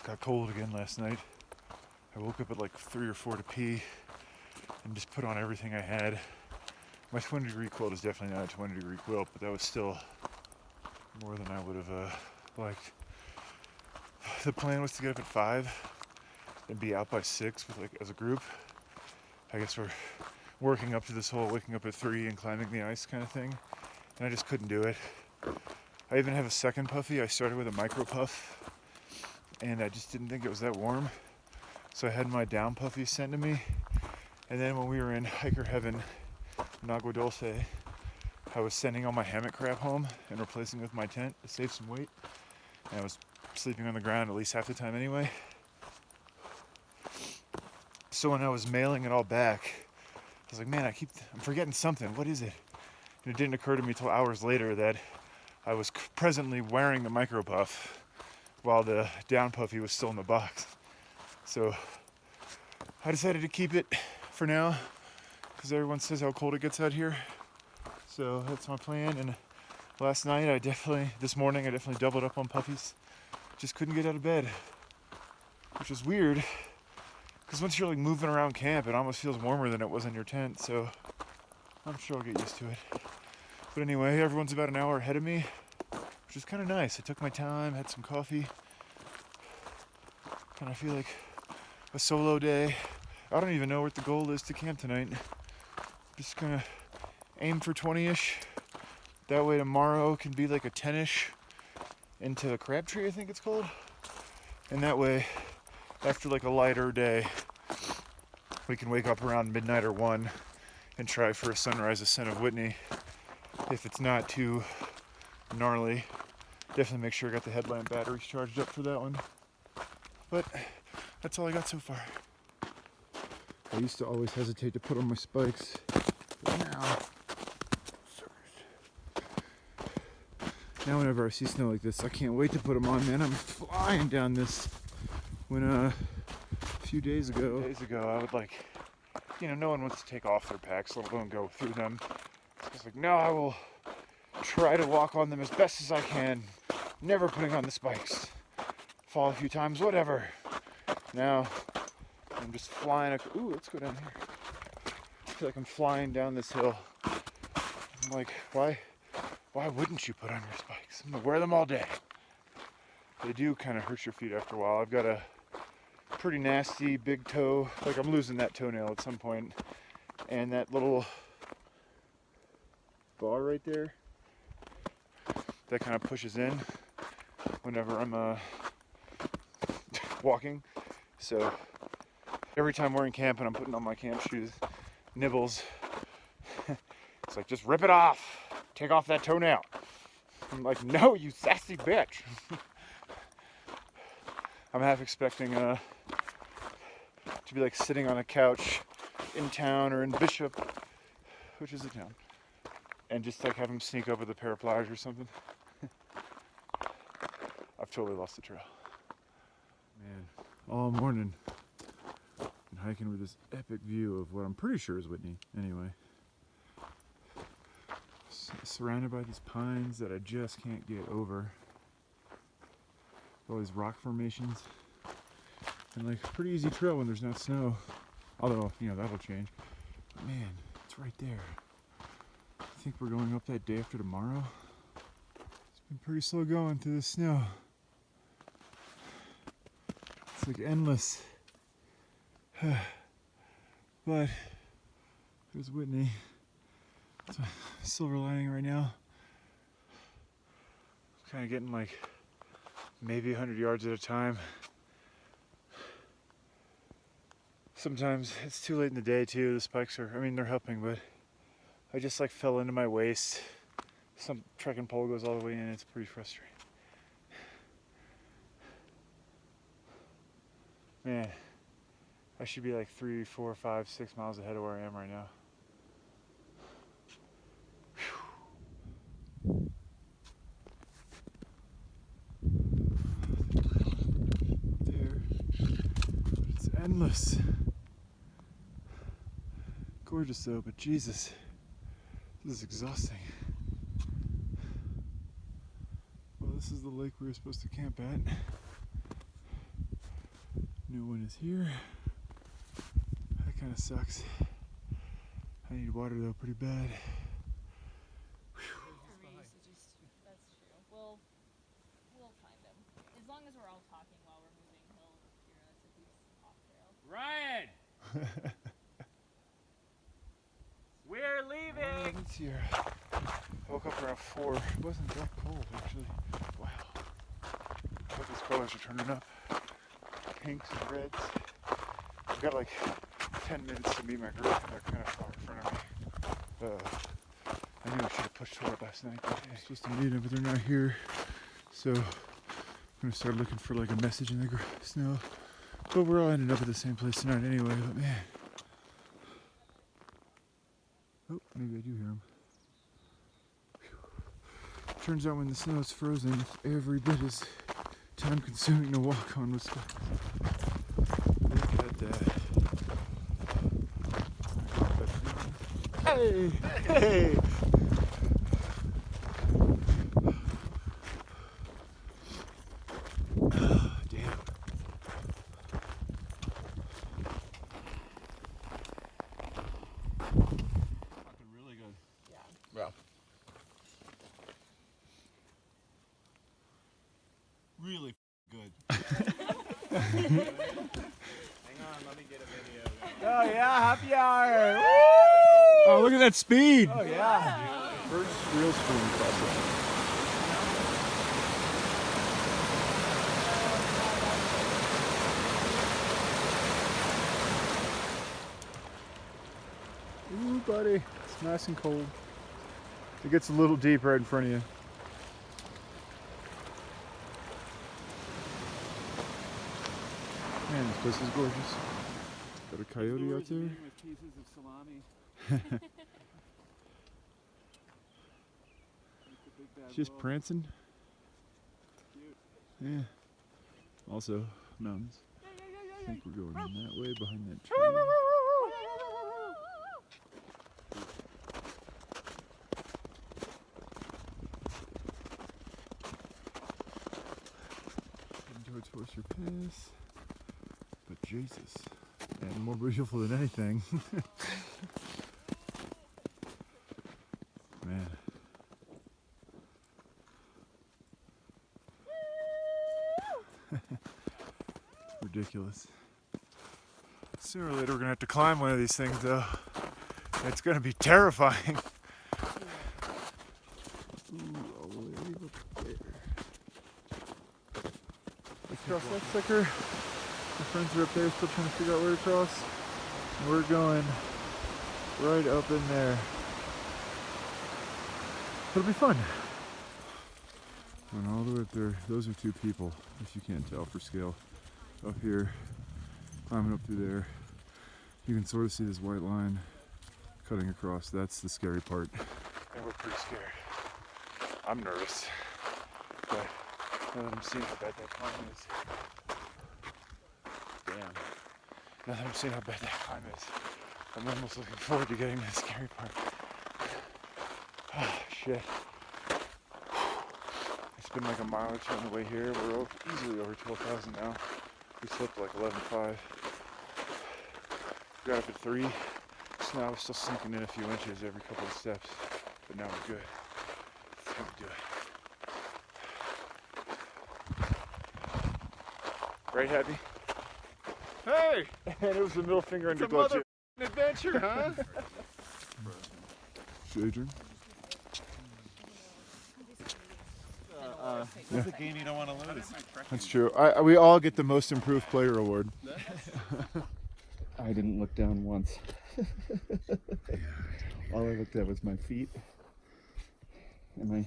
got cold again last night. I woke up at like 3 or 4 to pee and just put on everything I had. My 20-degree quilt is definitely not a 20-degree quilt, but that was still more than I would have liked. The plan was to get up at 5 and be out by 6 with as a group. I guess we're working up to this whole waking up at 3 and climbing the ice kind of thing, and I just couldn't do it. I even have a second puffy. I started with a micro puff, and I just didn't think it was that warm, so I had my down puffy sent to me. And then when we were in hiker heaven in Agua Dulce, I was sending all my hammock crap home and replacing it with my tent to save some weight, and I was sleeping on the ground at least half the time anyway. So when I was mailing it all back, I was like, man, I'm forgetting something. What is it? And it didn't occur to me till hours later that I was presently wearing the micro puff while the down puffy was still in the box. So I decided to keep it for now because everyone says how cold it gets out here. So that's my plan. And this morning I definitely doubled up on puffies. Just couldn't get out of bed, which is weird because once you're moving around camp, it almost feels warmer than it was in your tent. So I'm sure I'll get used to it. But anyway, everyone's about an hour ahead of me, which is kind of nice. I took my time, had some coffee. Kind of feel like a solo day. I don't even know what the goal is to camp tonight. Just gonna aim for 20-ish. That way tomorrow can be like a 10-ish into the Crabtree, I think it's called. And that way, after a lighter day, we can wake up around midnight or 1 and try for a sunrise ascent of Whitney. If it's not too gnarly, definitely make sure I got the headlamp batteries charged up for that one. But that's all I got so far. I used to always hesitate to put on my spikes, but now whenever I see snow like this, I can't wait to put them on, man. I'm flying down this. When a few days ago, I would no one wants to take off their packs, let alone go through them. I was like, no, I will try to walk on them as best as I can, never putting on the spikes. Fall a few times, whatever. Now, I'm just flying. Ooh, let's go down here. I feel like I'm flying down this hill. I'm like, why wouldn't you put on your spikes? I'm gonna wear them all day. They do kind of hurt your feet after a while. I've got a pretty nasty big toe. I'm losing that toenail at some point. And that little bar right there, that kind of pushes in whenever I'm walking. So every time we're in camp and I'm putting on my camp shoes, Nibbles, it's like, just rip it off. Take off that toenail. I'm like, no, you sassy bitch. I'm half expecting to be sitting on a couch in town or in Bishop, which is a town, and just have him sneak up with a pair of pliers or something. I've totally lost the trail. Man, all morning been hiking with this epic view of what I'm pretty sure is Whitney. Anyway, surrounded by these pines that I just can't get over. All these rock formations, and pretty easy trail when there's not snow. Although, that'll change. But man, it's right there. I think we're going up that day after tomorrow. It's been pretty slow going through the snow. It's endless. But there's Whitney. It's a silver lining right now. Kind of getting maybe 100 yards at a time. Sometimes it's too late in the day too. The spikes they're helping, but I just fell into my waist. Some trekking pole goes all the way in. It's pretty frustrating. Man, I should be 3, 4, 5, 6 miles ahead of where I am right now. It's endless. Gorgeous though, but Jesus, this is exhausting. Well, this is the lake we were supposed to camp at. New one is here. That kind of sucks. I need water though pretty bad. We'll find him. As long as we're all talking while we're moving, he'll hear us if he's off trail. Ryan! We're leaving! It's here. I woke up around 4. It wasn't that cold actually. Wow. Look, these colors are turning up. Pinks and reds. I've got like 10 minutes to meet my group. They're kind of far in front of me. I knew I should have pushed forward last night. But I'm supposed to meet them, but they're not here. So I'm gonna start looking for like a message in the snow. But we're all ending up at the same place tonight anyway. But man, oh, maybe I do hear them. Turns out when the snow is frozen, it's every bit as time-consuming to walk on with stuff. Look at that. Hey! Hey! Damn. Fucking really good. Yeah. Really good. Hang on, let me get a video. Oh yeah, happy hour! Woo! Oh, look at that speed! Oh yeah. First real swim process. Ooh, buddy, it's nice and cold. It gets a little deep right in front of you. Man, this place is gorgeous. Got a coyote out there. With pieces of salami. Just prancing. Cute. Yeah. Also, mountains. I think we're going that way behind that tree. Heading towards Forrester Pass. But Jesus. And more beautiful than anything. Man. Ridiculous. Sooner or later we're gonna have to climb one of these things though. It's gonna be terrifying. Ooh, all the way up there. Let's cross that sucker. My friends are up there still trying to figure out where to cross. We're going right up in there. It'll be fun. And all the way up there, those are 2 people, if you can't tell for scale. Up here, climbing up through there. You can sort of see this white line cutting across. That's the scary part. And we're pretty scared. I'm nervous. But now that I'm seeing how bad that climb is. Damn. Now that I'm seeing how bad that climb is, I'm almost looking forward to getting to the scary part. Oh, shit. It's been like a mile or 2 on the way here. We're easily over 12,000 now. We slept like 11.5. Got up at 3. Snow was still sinking in a few inches every couple of steps. But now we're good. Let's go do it. Right, Happy? Hey! And it was the middle finger It's under a glove. mother adventure, huh? Adrian? That's a game you don't want to lose. That's true. We all get the most improved player award. I didn't look down once. All I looked at was my feet and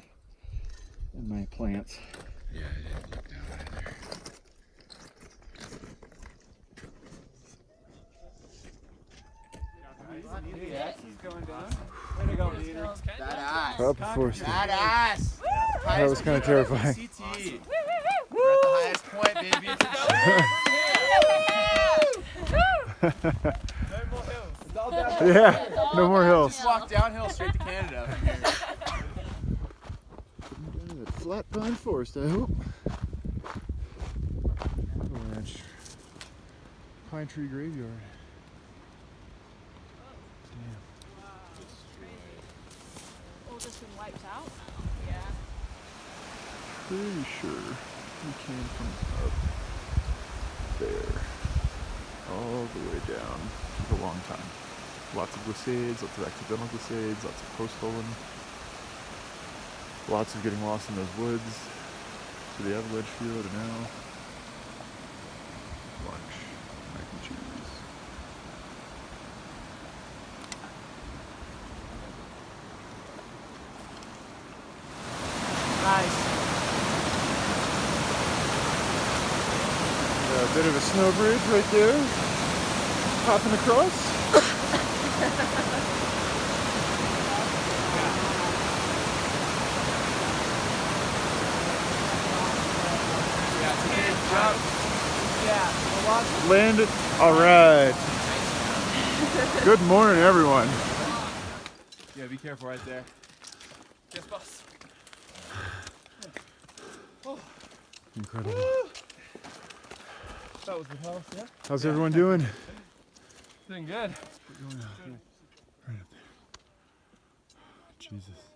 my plants. Yeah, I didn't look down either. He's going down. Way to go, Peter. Badass. Up Forrester. Badass. That was kind of terrifying. PCT. We're at the highest point, baby. Yeah, no more hills. Just walk downhill straight to Canada from here. That flat pine forest, I hope. Ranch. Pine tree graveyard. Damn. Oh, this been wiped out now. Yeah. Pretty sure we came from up there all the way down. Took a long time. Lots of glissades, lots of accidental glissades, lots of post-holing. Lots of getting lost in those woods. To the avalanche field and now lunch, mac and cheese. Nice. A bit of a snow bridge right there. Hopping across. Landed. All right. Good morning, everyone. Yeah, be careful right there. Yes, boss. Incredible. That was the house, yeah? How's everyone doing? Doing good. Right up there. Jesus.